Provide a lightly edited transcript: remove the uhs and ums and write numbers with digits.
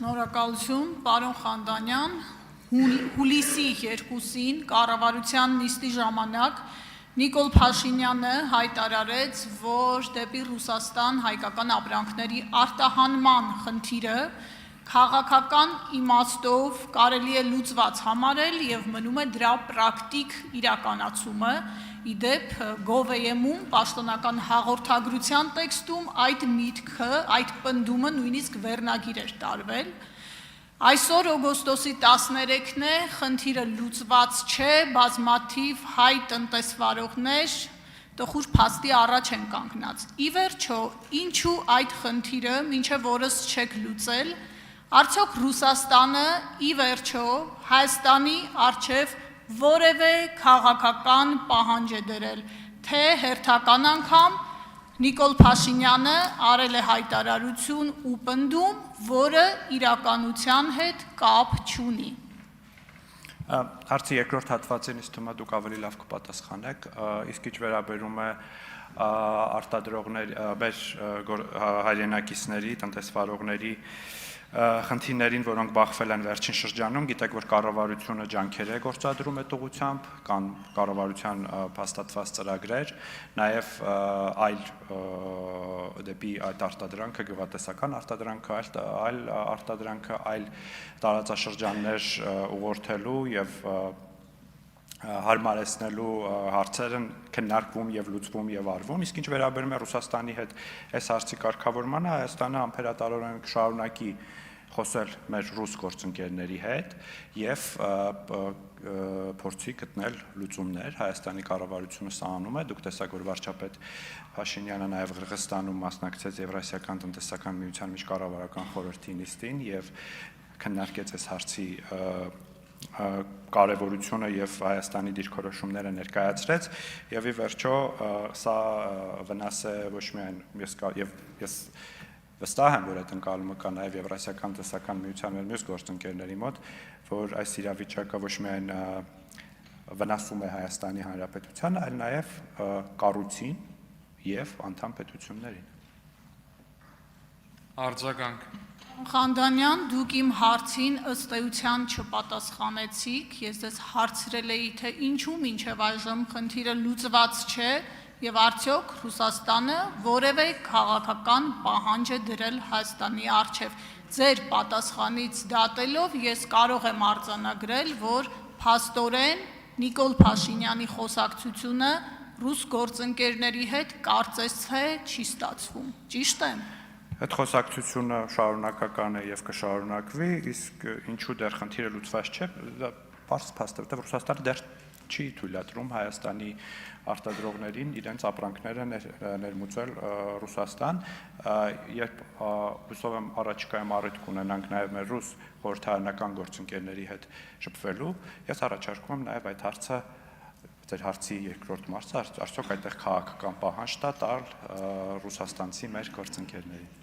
Շնորհակալություն, պարոն Խանդանյան, հուլիսի 2-ին կառավարության նիստի ժամանակ Նիկոլ Փաշինյանը հայտարարեց, որ դեպի Ռուսաստան հայկական ապրանքների արտահանման խնդիրը քաղաքական իմաստով կարելի է լուծված համարել եւ մնում է դրա պրակտիկ իրականացումը։ Իդեպ Gov.am-ում պաշտոնական հաղորդագրության տեքստում այդ միտքը, այդ պնդումը նույնիսկ վերնագիր էր տարվել։ Այսօր օգոստոսի 13-ն է, խնդիրը լուծված չէ, բազմաթիվ հայ տնտեսվարողներ տխուր փաստի առաջ են կանգնած։ Ի վերջո, ինչու այդ խնդիրը մինչև օրս չեք լուծել, արդյոք Ռուսաստանը ի վերջո Հայաստանի առջև որևէ քաղաքական պահանջ է դրել, թե հերթական անգամ Նիկոլ Փաշինյանը արել է հայտարարություն ու պնդում, որը իրականության հետ կապ չունի։ Հարցի երկրորդ հատվածին ինձ թվում է դուք ավելի լավ կպատասխանեք, իսկ ինչ վերաբերում է արտադրողներ, մեր հայրենակիցների, տնտեսվարողների խնդիրներին, որոնք բախվել են վերջին շրջանում, գիտեք, որ կառավարությունը ջանքեր է գործադրում այդ ուղղությամբ, կան կառավարության փաստացված ծրագրեր, նաև այլ դեպի այդ արտադրանքը, գյուղատնտեսական արտադրանքը, այլ արտադրանքը, այլ տարածաշրջաններ ուղղորդելու եւ հարմարեցնելու հարցեր են քննարկվում եւ լուծվում եւ արվում, իսկ ինչ վերաբերում է Ռուսաստանի հետ այս հարցի կարգավորմանը, Հայաստանը ամբերատարորեն կշարունակի խոսել մեր ռուս գործընկերների հետ եւ փորձի գտնել լուծումներ։ Հայաստանի կառավարությունը սա անում է, դուք տեսաք, որ վարչապետ Փաշինյանը նաեւ Ղրղստանում մասնակցեց Եվրասիական տնտեսական միության միջկառավարական խորհրդի նիստին եւ քննարկեց այս հարցի կարևորությունը եւ Հայաստանի դիրքորոշումները ներկայացրեց եւ ի վերջո սա վնաս է ոչ միայն ես վստահ եմ, որ այդ ընկալումը կա նաեւ Եվրասիական տնտեսական միության մեր մյուս գործընկերների մոտ, որ այս իրավիճակը ոչ միայն վնասում է Հայաստանի Հանրապետությանը, այլ նաեւ կառույցին եւ անդամ պետություններին։ Արձագանք Խանդանյան, դուք իմ հարցին ըստ էության չպատասխանեցիք, ես ձեզ հարցրել էի, թե ինչու մինչև այժմ խնդիրը լուծված չէ եւ արդյոք Ռուսաստանը որևէ քաղաքական պահանջ է դրել Հայաստանի առջև։ Ձեր պատասխանից դատելով ես կարող եմ արձանագրել, որ փաստորեն Նիկոլ Փաշինյանի խոսակցությունը ռուս գործընկերների հետ կարծես թե չի ստացվում։ Ճիշտ է՞մ։ Այդ խոսակցությունը շարունակական է եւ կշարունակվի, իսկ ինչու դեռ խնդիրը լուծված չէ, դա բարձ փաստ է, որտեղ Ռուսաստանը դեռ չի թույլատրում Հայաստանի արտադրողներին իրենց ապրանքները ներմուծել Ռուսաստան, երբ հուսով եմ առաջիկայում առիթ կունենանք նաեւ մեր ռուս խորհրդարանական գործընկերների հետ շփվելու, ես առաջարկում եմ նաեւ այդ հարցը ձեր հարցի երկրորդ մասը, արդյոք այդտեղ քաղաքական պահանջ տալ ռուսաստանցի մեր գործընկերներին։